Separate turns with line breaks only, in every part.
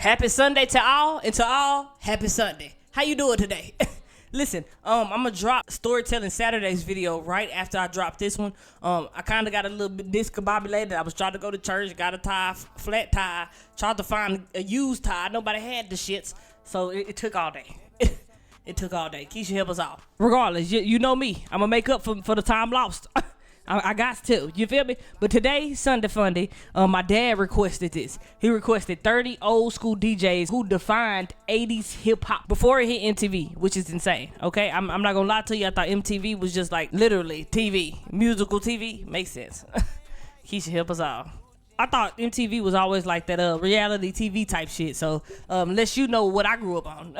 Happy Sunday to all, and to all, happy Sunday. How you doing today? Listen, I'm gonna drop Storytelling Saturdays video right after I drop this one. I kind of got a little bit discombobulated. I was trying to go to church, got a tie, flat tie, tried to find a used tie. Nobody had the shits, so it took all day. It took all day. Keisha, help us out. Regardless, you know me. I'm gonna make up for the time lost. I got to, you feel me? But today, Sunday Funday, my dad requested this. He requested 30 old school DJs who defined 80s hip hop before it hit MTV, which is insane, okay? I'm not gonna lie to you, I thought MTV was just like literally TV, musical TV, makes sense. Keisha, help us out. I thought MTV was always like that reality TV type shit, so unless you know what I grew up on.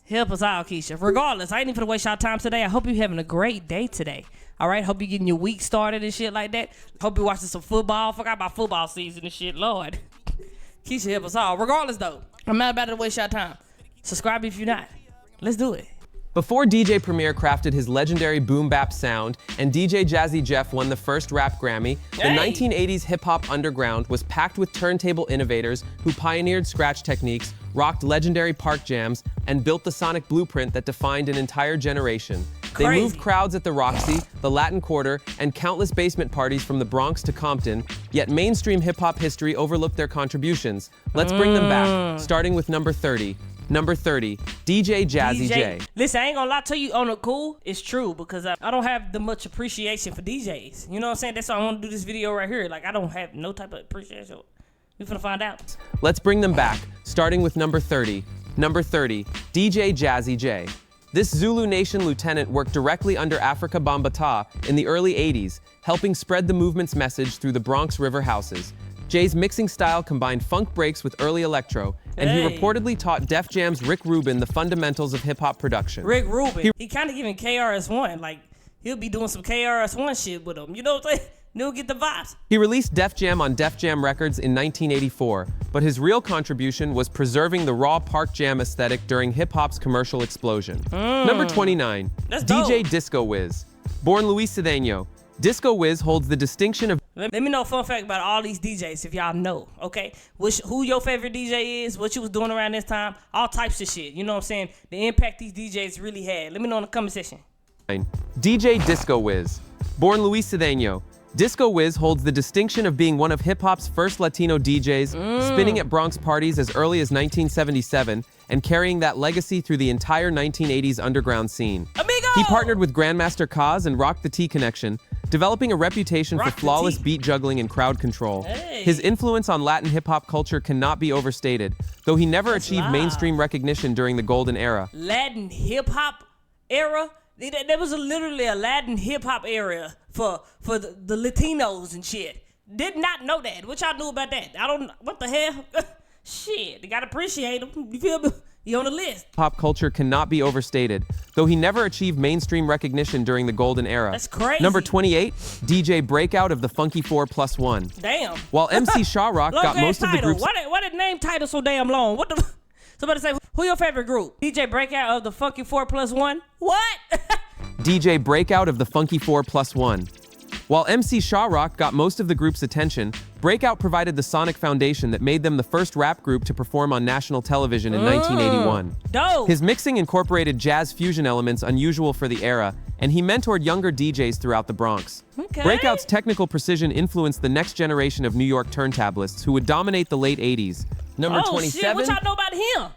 Help us out, Keisha. Regardless, I ain't even gonna waste y'all time today. I hope you're having a great day today. All right, hope you're getting your week started and shit like that. Hope you're watching some football. Forgot about football season and shit, Lord. Keisha, help us all. Regardless, though, I'm not about to waste your time. Subscribe if you're not. Let's do it.
Before DJ Premier crafted his legendary boom bap sound and DJ Jazzy Jeff won the first rap Grammy, the 1980s hip-hop underground was packed with turntable innovators who pioneered scratch techniques, rocked legendary park jams, and built the sonic blueprint that defined an entire generation. They moved crowds at the Roxy, the Latin Quarter, and countless basement parties from the Bronx to Compton, yet mainstream hip-hop history overlooked their contributions. Let's bring them back, starting with number 30. Number 30, DJ Jazzy J.
Listen, I ain't gonna lie to you on the cool. It's true because I don't have the much appreciation for DJs. You know what I'm saying? That's why I want to do this video right here. Like, I don't have no type of appreciation. We're finna find out.
Let's bring them back, starting with number 30. Number 30, DJ Jazzy J. This Zulu Nation lieutenant worked directly under Africa Bambaataa in the early 80s, helping spread the movement's message through the Bronx River houses. Jay's mixing style combined funk breaks with early electro, and he reportedly taught Def Jam's Rick Rubin the fundamentals of hip-hop production.
Rick Rubin, he kind of giving KRS-One, like, he'll be doing some KRS-One shit with him, you know what I'm saying? You'll get the vibes.
He released Def Jam on Def Jam Records in 1984, but his real contribution was preserving the raw park jam aesthetic during hip-hop's commercial explosion. Number 29, DJ Disco Wiz. Born Luis Cedeno, Disco Wiz holds the distinction of...
Let me know a fun fact about all these DJs if y'all know, okay? Who your favorite DJ is, what you was doing around this time, all types of shit, you know what I'm saying? The impact these DJs really had. Let me know in the comment section.
DJ Disco Wiz. Born Luis Cedeno, Disco Wiz holds the distinction of being one of hip-hop's first Latino DJs, spinning at Bronx parties as early as 1977, and carrying that legacy through the entire 1980s underground scene.
Amigo!
He partnered with Grandmaster Caz and Rock the T Connection, developing a reputation for flawless beat juggling and crowd control. His influence on Latin hip-hop culture cannot be overstated, though he never achieved mainstream recognition during the golden era.
Latin hip-hop era? There was literally a Latin hip-hop area for the Latinos and shit. Did not know that. What y'all knew about that? I don't, what the hell? Shit, you gotta appreciate him. You feel me? You on the list.
Pop culture cannot be overstated, though he never achieved mainstream recognition during the golden era.
That's crazy.
Number 28, DJ Breakout of the Funky 4+1.
Damn.
While MC Shaw Rock got most of the groups...
Why did name title so damn long? What the... Somebody say, who your favorite group? DJ Breakout of the Funky 4+1? What?
DJ Breakout of the Funky 4+1. While MC Shaw Rock got most of the group's attention, Breakout provided the sonic foundation that made them the first rap group to perform on national television in 1981.
Dope.
His mixing incorporated jazz fusion elements unusual for the era, and he mentored younger DJs throughout the Bronx. Breakout's technical precision influenced the next generation of New York turntablists who would dominate the late 80s. Number 27.
Shit, what y'all know about him?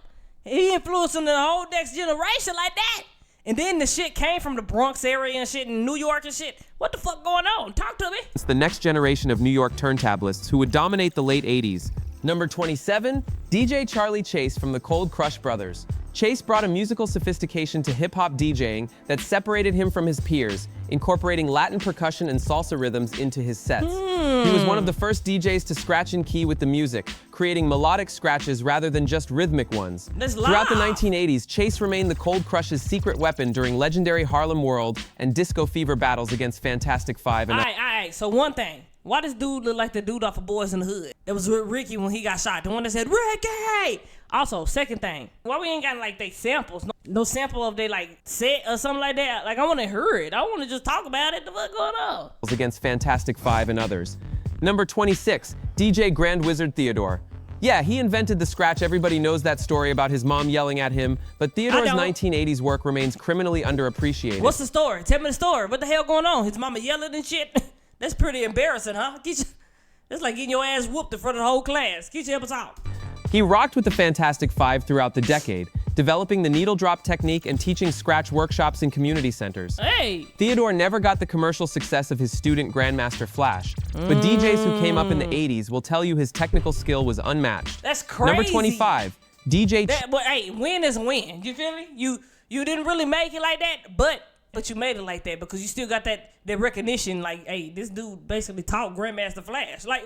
He influencing the whole next generation like that. And then the shit came from the Bronx area and shit in New York and shit. What the fuck going on? Talk to me.
It's the next generation of New York turntablists who would dominate the late 80s. Number 27, DJ Charlie Chase from the Cold Crush Brothers. Chase brought a musical sophistication to hip-hop DJing that separated him from his peers, incorporating Latin percussion and salsa rhythms into his sets. He was one of the first DJs to scratch in key with the music, creating melodic scratches rather than just rhythmic ones. Throughout the 1980s, Chase remained the Cold Crush's secret weapon during legendary Harlem World and Disco Fever battles against Fantastic Five. And
Alright, so one thing. Why does dude look like the dude off of Boys in the Hood? That was with Ricky when he got shot. The one that said, Ricky! Also, second thing, why we ain't got like they samples? No sample of they like set or something like that. Like I want to hear it. I want to just talk about it. The fuck going on?
Against Fantastic Five and others. Number 26, DJ Grand Wizard Theodore. Yeah, he invented the scratch. Everybody knows that story about his mom yelling at him, but Theodore's 1980s work remains criminally underappreciated.
What's the story? Tell me the story. What the hell going on? His mama yelling and shit? That's pretty embarrassing, huh? That's like getting your ass whooped in front of the whole class. Get your help us out.
He rocked with the Fantastic Five throughout the decade, developing the needle drop technique and teaching scratch workshops in community centers.
Hey!
Theodore never got the commercial success of his student Grandmaster Flash, but DJs who came up in the 80s will tell you his technical skill was unmatched.
That's crazy.
Number 25, DJ...
But hey, win is a win. You feel me? You didn't really make it like that, but you made it like that because you still got that recognition. Like, hey, this dude basically taught Grandmaster Flash. Like,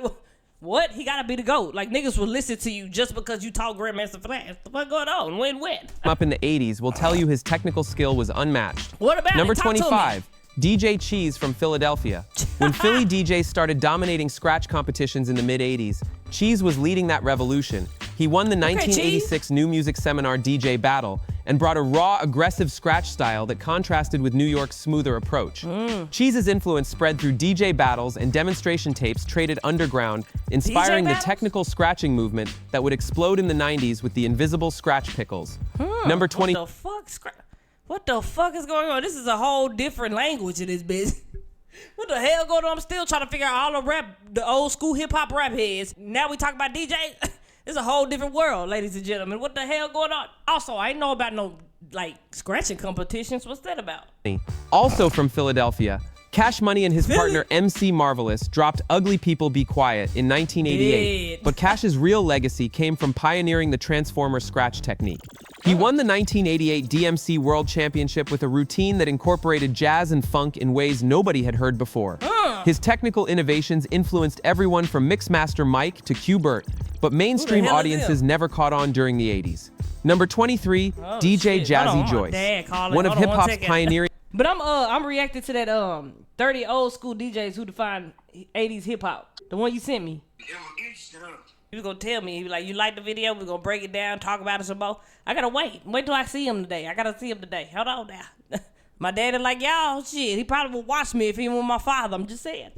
what? He gotta be the GOAT. Like, niggas will listen to you just because you taught Grandmaster Flash. What the fuck going on? Win.
Up in the 80s will tell you his technical skill was unmatched.
What about
Number
it? Talk
25, DJ Cheese from Philadelphia. When Philly DJs started dominating scratch competitions in the mid-80s, Cheese was leading that revolution. He won the 1986 New Music Seminar DJ Battle and brought a raw, aggressive scratch style that contrasted with New York's smoother approach. Cheese's influence spread through DJ battles and demonstration tapes traded underground, inspiring the technical scratching movement that would explode in the 90s with the invisible scratch pickles. Number 20.
What the fuck is going on? This is a whole different language in this bitch. What the hell going on? I'm still trying to figure out all the old school hip hop rap heads. Now we talk about DJs. It's a whole different world, ladies and gentlemen. What the hell going on? Also, I ain't know about no, like, scratching competitions. What's that about?
Also from Philadelphia, Cash Money and his partner MC Marvelous dropped Ugly People Be Quiet in 1988. But Cash's real legacy came from pioneering the Transformer scratch technique. He won the 1988 DMC World Championship with a routine that incorporated jazz and funk in ways nobody had heard before. His technical innovations influenced everyone from Mixmaster Mike to Q-Bert, but mainstream audiences never caught on during the 80s. Number 23, DJ Jazzy Joyce, one of hip-hop's pioneering...
But I'm reacting to that 30 old school DJs who define 80s hip-hop. The one you sent me. He was gonna tell me, he was like, you like the video? We're gonna break it down, talk about it some more. I gotta wait till I see him today. I gotta see him today. Hold on now. My daddy like, y'all, shit, he probably would watch me if he were my father. I'm just saying.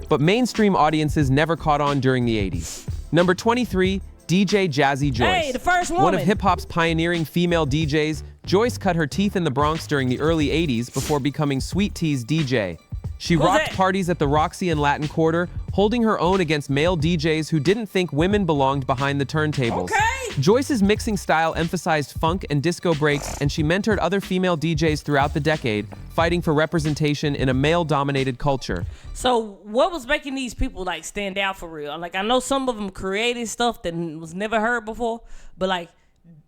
But mainstream audiences never caught on during the 80s. Number 23, DJ Jazzy Joyce.
Hey, the first woman.
One of hip-hop's pioneering female DJs, Joyce cut her teeth in the Bronx during the early 80s before becoming Sweet Tea's DJ. She rocked parties at the Roxy and Latin Quarter, holding her own against male DJs who didn't think women belonged behind the turntables. Joyce's mixing style emphasized funk and disco breaks, and she mentored other female DJs throughout the decade, fighting for representation in a male-dominated culture.
So what was making these people, like, stand out for real? Like, I know some of them created stuff that was never heard before, but, like,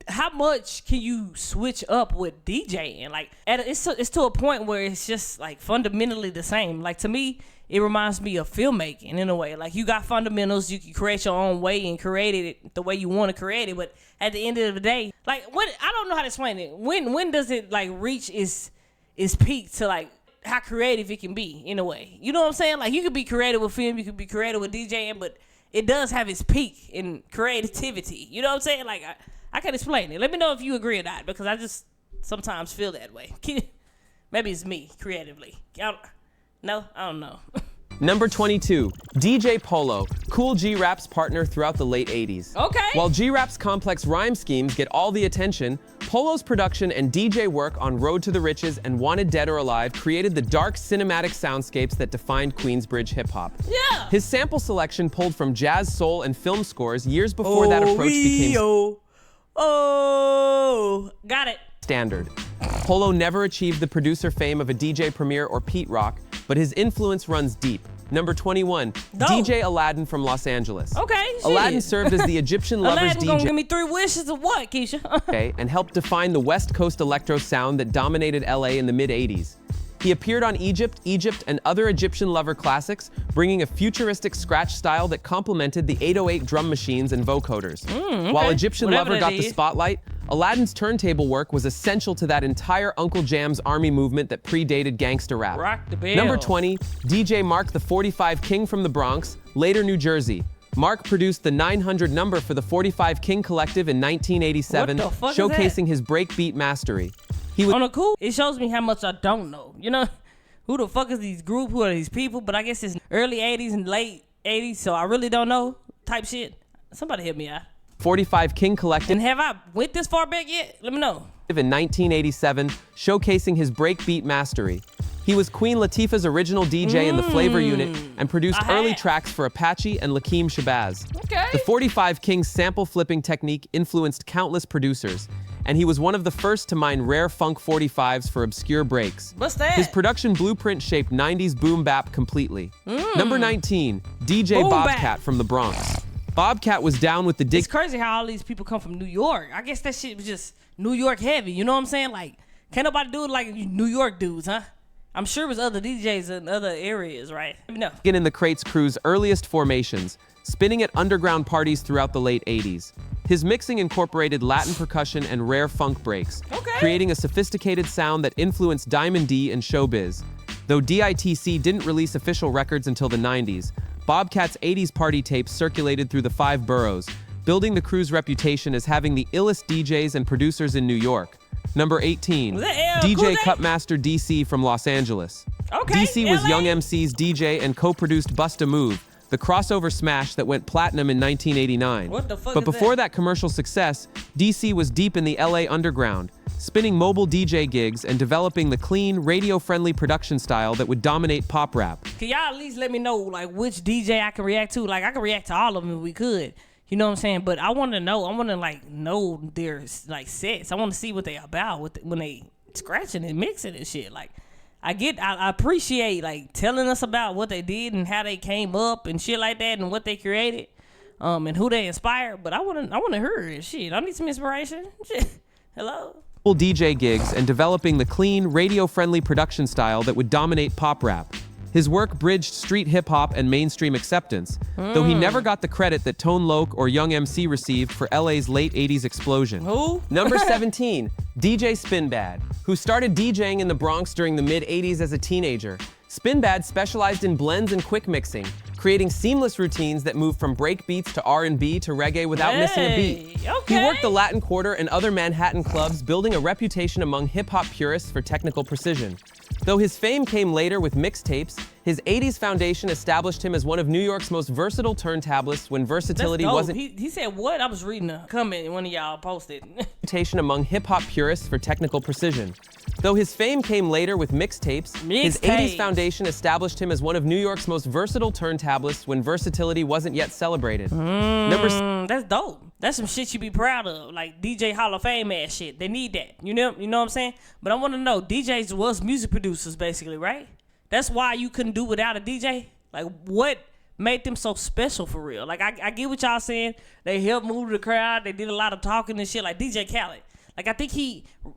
how much can you switch up with DJing? Like, it's to a point where it's just, like, fundamentally the same. Like, to me, it reminds me of filmmaking in a way. Like, you got fundamentals, you can create your own way and create it the way you want to create it. But at the end of the day, like, I don't know how to explain it. When does it, like, reach its peak to, like, how creative it can be in a way? You know what I'm saying? Like, you could be creative with film, you could be creative with DJing, but it does have its peak in creativity. You know what I'm saying? Like, I can explain it. Let me know if you agree or not, because I just sometimes feel that way. Maybe it's me, creatively. No, I don't know.
Number 22, DJ Polo, Cool G-Rap's partner throughout the late 80s. While G-Rap's complex rhyme schemes get all the attention, Polo's production and DJ work on Road to the Riches and Wanted Dead or Alive created the dark cinematic soundscapes that defined Queensbridge hip-hop. His sample selection pulled from jazz, soul, and film scores years before that approach became
got it.
Standard. Polo never achieved the producer fame of a DJ Premier or Pete Rock, but his influence runs deep. Number 21, DJ Aladdin from Los Angeles. Aladdin served as the Egyptian lovers DJ.
Gonna give me 3 wishes of what, Keisha?
And helped define the West Coast electro sound that dominated LA in the mid-80s. He appeared on Egypt, and other Egyptian lover classics, bringing a futuristic scratch style that complemented the 808 drum machines and vocoders. While Egyptian Lover got the spotlight, Aladdin's turntable work was essential to that entire Uncle Jam's army movement that predated gangsta rap.
Rock the bell.
Number 20, DJ Mark the 45 King from the Bronx, later New Jersey. Mark produced the 900 number for the 45 King Collective in 1987, showcasing his breakbeat mastery.
On a cool, it shows me how much I don't know. You know, who the fuck is these group? Who are these people? But I guess it's early 80s and late 80s, so I really don't know type shit. Somebody help me out.
45 King Collective.
And have I went this far back yet? Let me know.
In 1987, showcasing his breakbeat mastery. He was Queen Latifah's original DJ in the Flavor Unit and produced early tracks for Apache and Lakeem Shabazz.
Okay.
The 45 King's sample flipping technique influenced countless producers, and he was one of the first to mine rare funk 45s for obscure breaks.
What's that?
His production blueprint shaped 90s boom bap completely. Number 19, DJ
Boom
Bobcat
bap.
from the Bronx. Bobcat was down with the
It's crazy how all these people come from New York. I guess that shit was just New York heavy. You know what I'm saying? Like, can't nobody do it like New York dudes, huh? I'm sure it was other DJs in other areas, right? No.
in the Crates crew's earliest formations, spinning at underground parties throughout the late 80s. His mixing incorporated Latin percussion and rare funk breaks, creating a sophisticated sound that influenced Diamond D and Showbiz. Though DITC didn't release official records until the 90s, Bobcat's 80s party tapes circulated through the 5 boroughs, building the crew's reputation as having the illest DJs and producers in New York. Number 18, DJ Cutmaster DC from Los Angeles. DC was Young MC's DJ and co-produced Bust a Move, the crossover smash that went platinum in 1989.
What the fuck
But
is
before
that?
that commercial success, DC was deep in the LA underground, spinning mobile DJ gigs and developing the clean, radio-friendly production style that would dominate pop rap.
Can y'all at least let me know, like, which DJ I can react to? Like, I can react to all of them if we could. You know what I'm saying? But I want to know. I want to, like, know their, like, sets. I want to see what they about when they scratching and mixing and shit. Like, I appreciate, like, telling us about what they did and how they came up and shit like that and what they created, and who they inspired. But I want to hear it. Shit, I need some inspiration. Shit. Hello?
DJ gigs and developing the clean, radio-friendly production style that would dominate pop rap. His work bridged street hip-hop and mainstream acceptance, though he never got the credit that Tone Loc or Young MC received for LA's late 80s explosion.
Who?
Number 17, DJ Spinbad, who started DJing in the Bronx during the mid-80s as a teenager. Spinbad specialized in blends and quick mixing, creating seamless routines that moved from break beats to R&B to reggae without missing a beat. He worked the Latin Quarter and other Manhattan clubs, building a reputation among hip-hop purists for technical precision. Though his fame came later with mixtapes, his 80s foundation established him as one of New York's most versatile turntablists when versatility wasn't...
He said what? I was reading a comment one of y'all posted.
...reputation among hip-hop purists for technical precision. Though his fame came later with mixtapes, his 80s foundation established him as one of New York's most versatile turntablists when versatility wasn't yet celebrated.
That's dope. That's some shit you be proud of, like DJ Hall of Fame ass shit. They need that. You know what I'm saying? But I want to know, DJs was music producers basically, right? That's why you couldn't do without a DJ? Like, what made them so special for real? Like, I get what y'all saying. They helped move the crowd. They did a lot of talking and shit, like DJ Khaled. Like, I think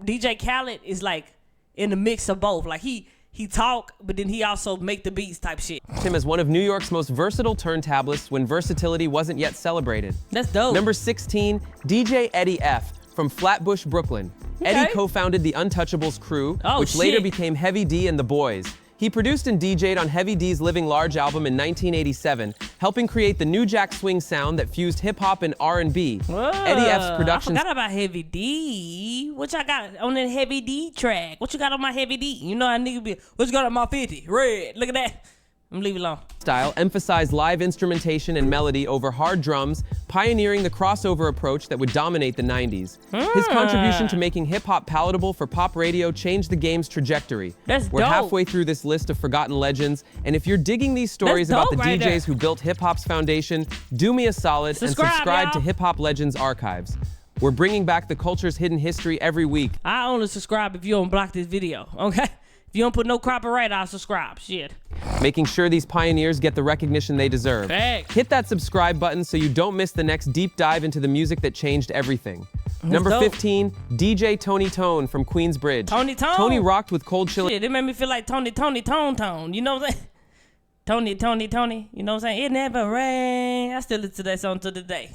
DJ Khaled is like in the mix of both. Like, he talk, but then he also make the beats type shit.
Him as one of New York's most versatile turntablists when versatility wasn't yet celebrated.
That's dope.
Number 16, DJ Eddie F. from Flatbush, Brooklyn. Eddie co-founded the Untouchables crew, which later became Heavy D and the Boys. He produced and DJ'd on Heavy D's Living Large album in 1987, helping create the New Jack Swing sound that fused hip-hop and R&B. Eddie F's production...
I forgot about Heavy D. What y'all got on that Heavy D track? What you got on my Heavy D? You know how nigga be, what you got on my 50? Red, look at that. I'm leave it alone.
Style emphasized live instrumentation and melody over hard drums, pioneering the crossover approach that would dominate the 90s. His contribution to making hip-hop palatable for pop radio changed the game's trajectory. We're halfway through this list of forgotten legends, and if you're digging these stories about the DJs who built hip-hop's foundation, do me a solid and subscribe to Hip Hop Legends Archives. We're bringing back the culture's hidden history every week.
I only subscribe if you don't block this video, okay? If you don't put no copyright, I'll subscribe. Shit.
Making sure these pioneers get the recognition they deserve. Hit that subscribe button so you don't miss the next deep dive into the music that changed everything. Number 15, DJ Tony Tone from Queensbridge.
Tony Tone?
Tony rocked with Cold Chili.
Shit, it made me feel like Tony. You know what I'm saying? Tony. You know what I'm saying? It never rain. I still listen to that song to this day.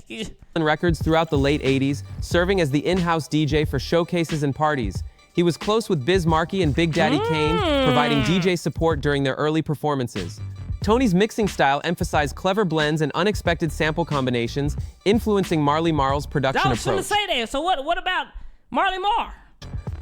Records throughout the late 80s, serving as the in-house DJ for showcases and parties. He was close with Biz Markie and Big Daddy Kane, providing DJ support during their early performances. Tony's mixing style emphasized clever blends and unexpected sample combinations, influencing Marley Marl's production approach.
I was gonna say that. So what about Marley Marl?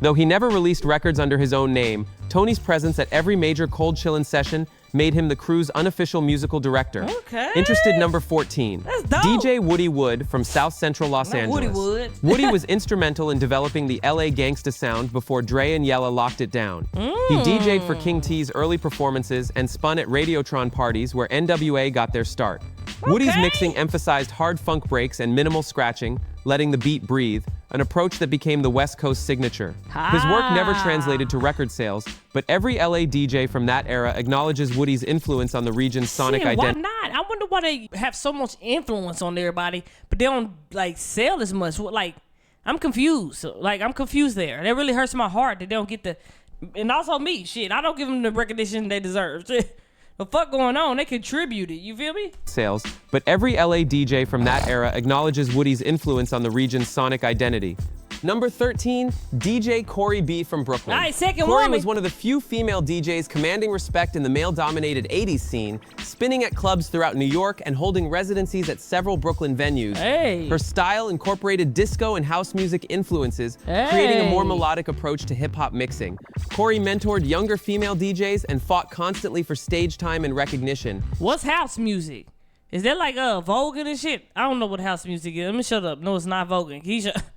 Though he never released records under his own name, Tony's presence at every major Cold Chillin' session made him the crew's unofficial musical director.
Okay.
Interested number 14.
That's dope.
DJ Woody Wood from South Central Los Angeles.
Woody Wood.
Woody was instrumental in developing the LA gangsta sound before Dre and Yella locked it down. He DJ'd for King T's early performances and spun at Radiotron parties where NWA got their start. Woody's mixing emphasized hard funk breaks and minimal scratching, letting the beat breathe, an approach that became the West Coast signature. His work never translated to record sales, but every LA DJ from that era acknowledges Woody's influence on the region's sonic identity.
Why not? I wonder why they have so much influence on everybody, but they don't like sell as much. Like, I'm confused. Like, I'm confused there. That really hurts my heart that they don't get the, and also me, shit, I don't give them the recognition they deserve. The fuck going on? They contributed, you feel me?
Sales, but every LA DJ from that era acknowledges Woody's influence on the region's sonic identity. Number 13, DJ Corey B from Brooklyn.
Nice, second
Corey
woman.
was one of the few female DJs commanding respect in the male-dominated 80s scene, spinning at clubs throughout New York and holding residencies at several Brooklyn venues.
Hey.
Her style incorporated disco and house music influences, creating a more melodic approach to hip-hop mixing. Corey mentored younger female DJs and fought constantly for stage time and recognition.
What's house music? Is that like Vogan and shit? I don't know what house music is. Let me shut up. No, it's not Vogan.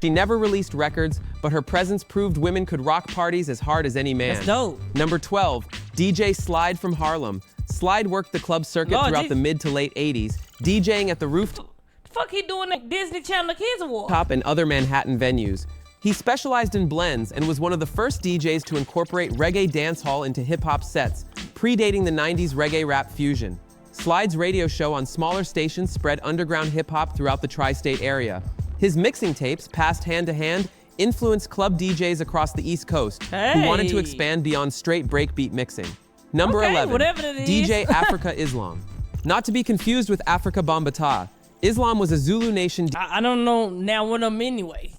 She never released records, but her presence proved women could rock parties as hard as any man.
That's dope.
Number 12, DJ Slide from Harlem. Slide worked the club circuit throughout the mid to late 80s, DJing at the Rooftop
The fuck he doing at Disney Channel Kids Award?
and other Manhattan venues. He specialized in blends and was one of the first DJs to incorporate reggae dancehall into hip-hop sets, predating the 90s reggae rap fusion. Slide's radio show on smaller stations spread underground hip-hop throughout the tri-state area. His mixing tapes, passed hand to hand, influenced club DJs across the East Coast who wanted to expand beyond straight breakbeat mixing. Number 11, DJ Africa Islam. Not to be confused with Africa Bambaataa, Islam was a Zulu Nation
I don't know now one of them anyway.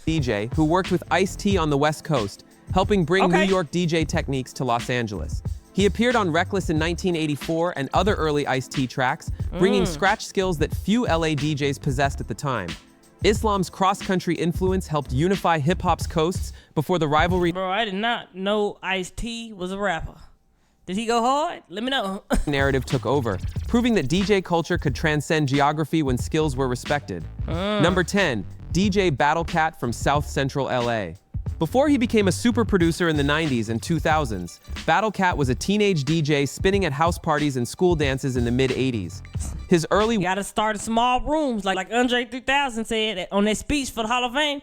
DJ who worked with Ice-T on the West Coast, helping bring New York DJ techniques to Los Angeles. He appeared on Reckless in 1984 and other early Ice-T tracks, bringing scratch skills that few LA DJs possessed at the time. Islam's cross-country influence helped unify hip-hop's coasts before the rivalry.
Bro, I did not know Ice-T was a rapper. Did he go hard? Let me know.
Narrative took over, proving that DJ culture could transcend geography when skills were respected. Number 10, DJ Battlecat from South Central LA. Before he became a super producer in the 90s and 2000s, Battlecat was a teenage DJ spinning at house parties and school dances in the mid-80s. His early...
You gotta start in small rooms, like Andre 3000 said on that speech for the Hall of Fame.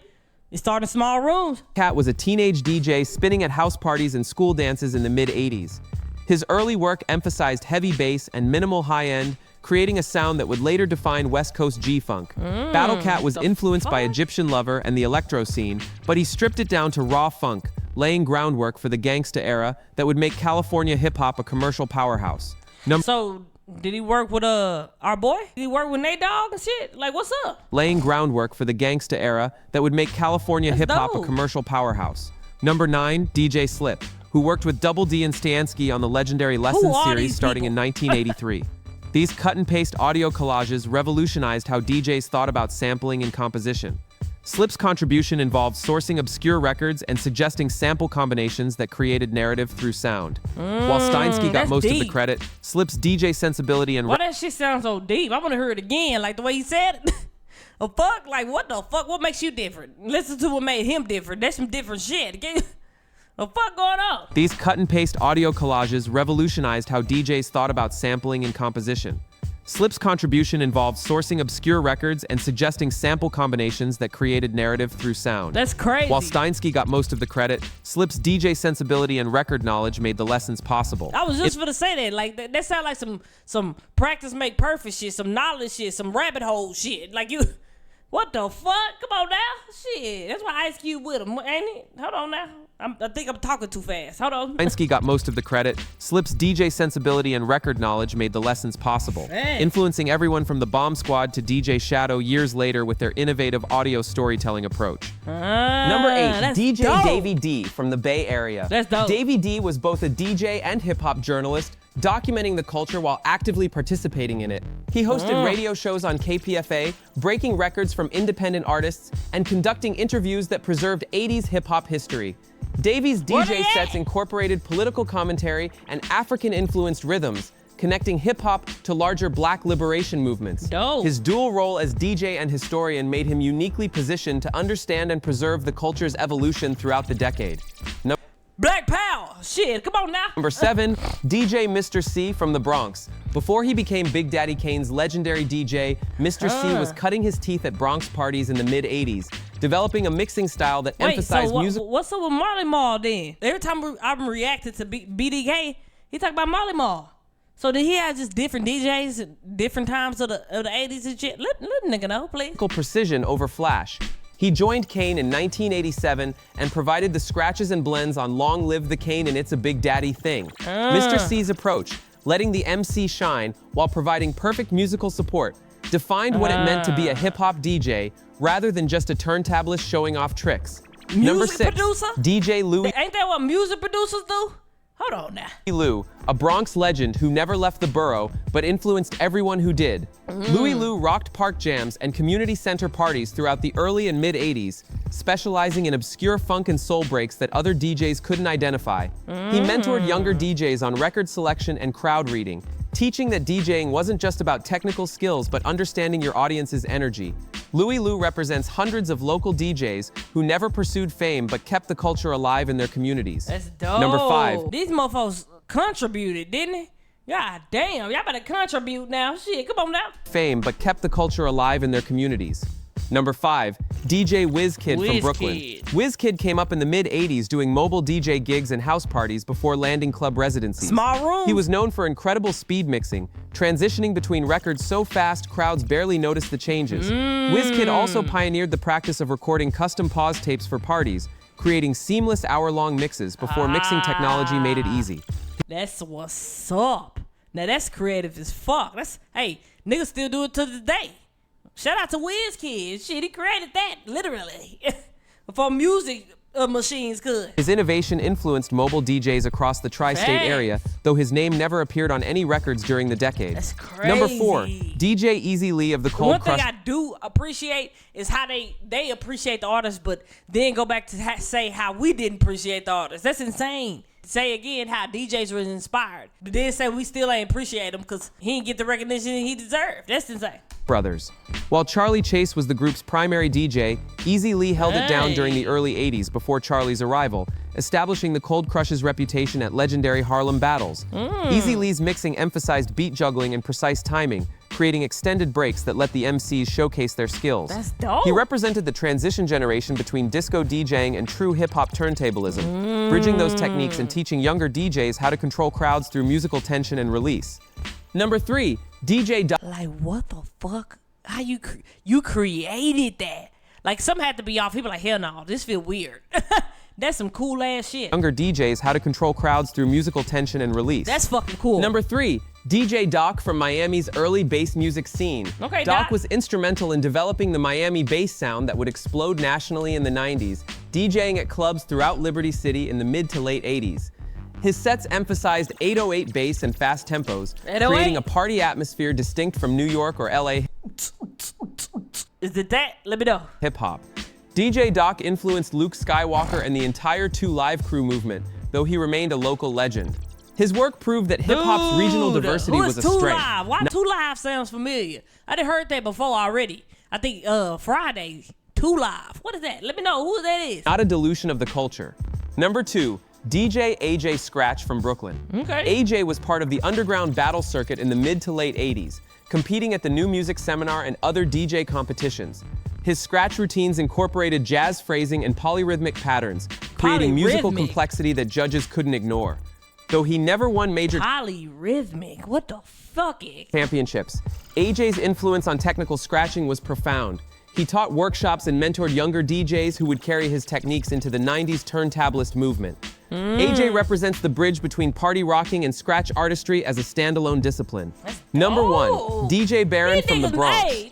You start in small rooms.
Cat was a teenage DJ spinning at house parties and school dances in the mid-80s. His early work emphasized heavy bass and minimal high-end, creating a sound that would later define West Coast G-Funk. Battlecat was influenced by Egyptian Lover and the electro scene, but he stripped it down to raw funk, laying groundwork for the gangsta era that would make California hip-hop a commercial powerhouse.
So, did he work with our boy? Did he work with Nate Dogg and shit? Like, what's up?
Laying groundwork for the gangsta era that would make California hip-hop a commercial powerhouse. Number 9, DJ Slip, who worked with Double D and Stansky on the legendary Lessons series starting in 1983. These cut-and-paste audio collages revolutionized how DJs thought about sampling and composition. Slip's contribution involved sourcing obscure records and suggesting sample combinations that created narrative through sound. While Steinsky got most of the credit, Slip's DJ sensibility and...
Why that shit sounds so deep? I want to hear it again, like the way he said it. Oh, fuck? Like, what the fuck? What makes you different? Listen to what made him different. That's some different shit. What the fuck going on?
These cut-and-paste audio collages revolutionized how DJs thought about sampling and composition. Slip's contribution involved sourcing obscure records and suggesting sample combinations that created narrative through sound.
That's crazy.
While Steinsky got most of the credit, Slip's DJ sensibility and record knowledge made the lessons possible.
I was just gonna say that. Like, that sound like some practice make perfect shit, some knowledge shit, some rabbit hole shit. Like, you... What the fuck? Come on now. Shit. That's why Ice Cube with him, ain't it? Hold on now. I think I'm talking too fast. Hold on.
Steinsky got most of the credit. Slip's DJ sensibility and record knowledge made the lessons possible, influencing everyone from the Bomb Squad to DJ Shadow years later with their innovative audio storytelling approach. Number 8, DJ Davey D from the Bay Area.
That's dope.
Davey D was both a DJ and hip-hop journalist, documenting the culture while actively participating in it. He hosted radio shows on KPFA, breaking records from independent artists, and conducting interviews that preserved 80s hip-hop history. Davy's
Where they
DJ
at?
sets incorporated political commentary and African-influenced rhythms, connecting hip-hop to larger Black liberation movements.
Dope.
His dual role as DJ and historian made him uniquely positioned to understand and preserve the culture's evolution throughout the decade.
Black Power. Shit, come on now.
Number 7, DJ Mr. C from the Bronx. Before he became Big Daddy Kane's legendary DJ, Mr. C was cutting his teeth at Bronx parties in the mid-80s, developing a mixing style that emphasized music.
What's up with Marley Marl then? Every time I'm reacted to BDK, he talk about Marley Marl. So did he have just different DJs at different times of the 80s and shit? Let nigga know, please.
Precision over flash. He joined Kane in 1987 and provided the scratches and blends on Long Live the Kane and It's a Big Daddy Thing. Mr. C's approach, letting the MC shine while providing perfect musical support, defined what it meant to be a hip-hop DJ rather than just a turntablist showing off tricks. Number 6,
producer?
DJ Louis.
Ain't that what music producers do? Hold on now.
Lou, a Bronx legend who never left the borough but influenced everyone who did. Louis Lou rocked park jams and community center parties throughout the early and mid-80s, specializing in obscure funk and soul breaks that other DJs couldn't identify. He mentored younger DJs on record selection and crowd reading, teaching that DJing wasn't just about technical skills but understanding your audience's energy. Louis Lou represents hundreds of local DJs who never pursued fame but kept the culture alive in their communities.
That's dope.
Number 5.
These mofos contributed, didn't they? God damn, y'all better contribute now. Shit, come on now.
Fame but kept the culture alive in their communities. Number 5, DJ WizKid from Brooklyn. WizKid came up in the mid-80s doing mobile DJ gigs and house parties before landing club residencies.
Small room.
He was known for incredible speed mixing, transitioning between records so fast crowds barely noticed the changes. WizKid also pioneered the practice of recording custom pause tapes for parties, creating seamless hour-long mixes before mixing technology made it easy.
That's what's up. Now that's creative as fuck. Hey, niggas still do it to this day. Shout out to WizKid. Shit, he created that, literally. Before music machines could.
His innovation influenced mobile DJs across the tri-state area, though his name never appeared on any records during the decade.
That's crazy.
Number 4, DJ Easy Lee of the Cold Crush.
One thing I do appreciate is how they appreciate the artists, but then go back to say how we didn't appreciate the artists. That's insane. Say again how DJs was inspired, but then say we still ain't appreciate him because he didn't get the recognition he deserved. That's insane.
Brothers. While Charlie Chase was the group's primary DJ, Easy Lee held it down during the early 80s before Charlie's arrival, establishing the Cold Crush's reputation at legendary Harlem battles. Easy Lee's mixing emphasized beat juggling and precise timing, creating extended breaks that let the MCs showcase their skills.
That's dope.
He represented the transition generation between disco DJing and true hip-hop turntablism, bridging those techniques and teaching younger DJs how to control crowds through musical tension and release. Number 3, DJ Doc.
Like, what the fuck? How you created that? Like, something had to be off. People like, hell no, this feel weird. That's some cool ass shit.
Younger DJs how to control crowds through musical tension and release.
That's fucking cool.
Number 3, DJ Doc from Miami's early bass music scene.
Okay,
Doc was instrumental in developing the Miami bass sound that would explode nationally in the 90s, DJing at clubs throughout Liberty City in the mid to late 80s. His sets emphasized 808 bass and fast tempos, creating a party atmosphere distinct from New York or LA
Is it that? Let me know.
hip-hop. DJ Doc influenced Luke Skywalker and the entire 2 Live crew movement, though he remained a local legend. His work proved that hip-hop's regional diversity was a strength.
Live? Why 2 Live sounds familiar? I done heard that before already. I think Friday, 2 Live. What is that? Let me know who that is.
Not a dilution of the culture. Number 2, DJ AJ Scratch from Brooklyn.
Okay.
AJ was part of the underground battle circuit in the mid to late 80s, competing at the New Music Seminar and other DJ competitions. His scratch routines incorporated jazz phrasing and polyrhythmic patterns, creating musical complexity that judges couldn't ignore. Though he never won major
polyrhythmic, what the fuck?
Championships, AJ's influence on technical scratching was profound. He taught workshops and mentored younger DJs who would carry his techniques into the 90s turntablist movement. AJ represents the bridge between party rocking and scratch artistry as a standalone discipline. Number 1, DJ Baron from the Bronx.
Hey,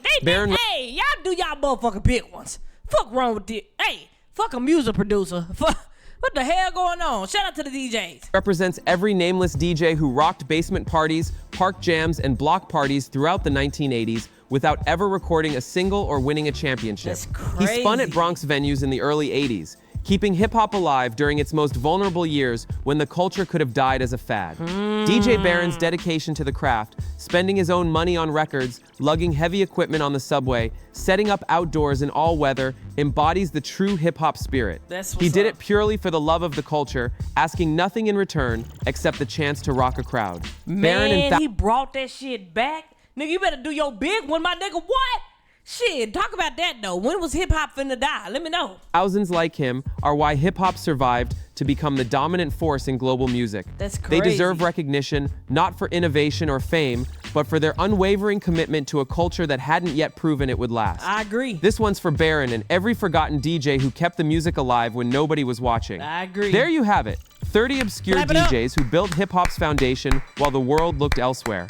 y'all do y'all motherfucking big ones. Fuck wrong with this? Hey, fuck a music producer. What the hell going on? Shout out to the DJs.
Represents every nameless DJ who rocked basement parties, park jams, and block parties throughout the 1980s without ever recording a single or winning a championship.
That's crazy.
He spun at Bronx venues in the early 80s, keeping hip-hop alive during its most vulnerable years when the culture could have died as a fad. DJ Baron's dedication to the craft, spending his own money on records, lugging heavy equipment on the subway, setting up outdoors in all weather, embodies the true hip-hop spirit. He did it purely for the love of the culture, asking nothing in return except the chance to rock a crowd.
Man, he brought that shit back. Nigga, you better do your big one, my nigga. What? Shit, talk about that though. When was hip-hop finna die? Let me know.
Thousands like him are why hip-hop survived to become the dominant force in global music.
That's crazy.
They deserve recognition, not for innovation or fame, but for their unwavering commitment to a culture that hadn't yet proven it would last.
I agree.
This one's for Baron and every forgotten DJ who kept the music alive when nobody was watching.
I agree.
There you have it. 30 obscure DJs who built hip-hop's foundation while the world looked elsewhere.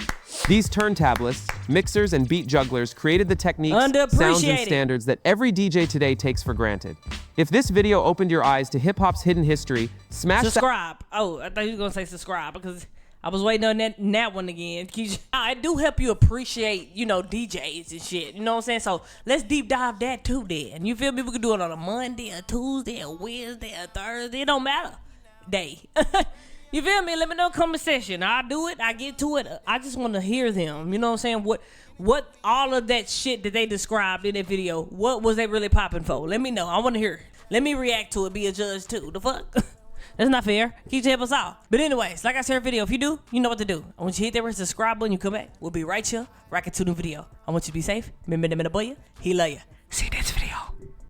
These turntablists, mixers, and beat jugglers created the techniques, sounds, and standards that every DJ today takes for granted. If this video opened your eyes to hip-hop's hidden history, smash
subscribe. Oh, I thought you were gonna say subscribe because I was waiting on that one again. I do help you appreciate, DJs and shit. You know what I'm saying? So let's deep dive that too then. You feel me? We can do it on a Monday, a Tuesday, a Wednesday, a Thursday. It don't matter. Day. You feel me? Let me know in the comment section. I'll do it. I get to it. I just want to hear them. You know what I'm saying? What all of that shit that they described in that video, what was they really popping for? Let me know. I want to hear it. Let me react to it. Be a judge too. The fuck? That's not fair. Keep help us out. But anyways, like I said in the video, if you do, you know what to do. I want you to hit that red subscribe button. You come back. We'll be right here. Rocking to the video. I want you to be safe. Remember, boy, he love you. See you next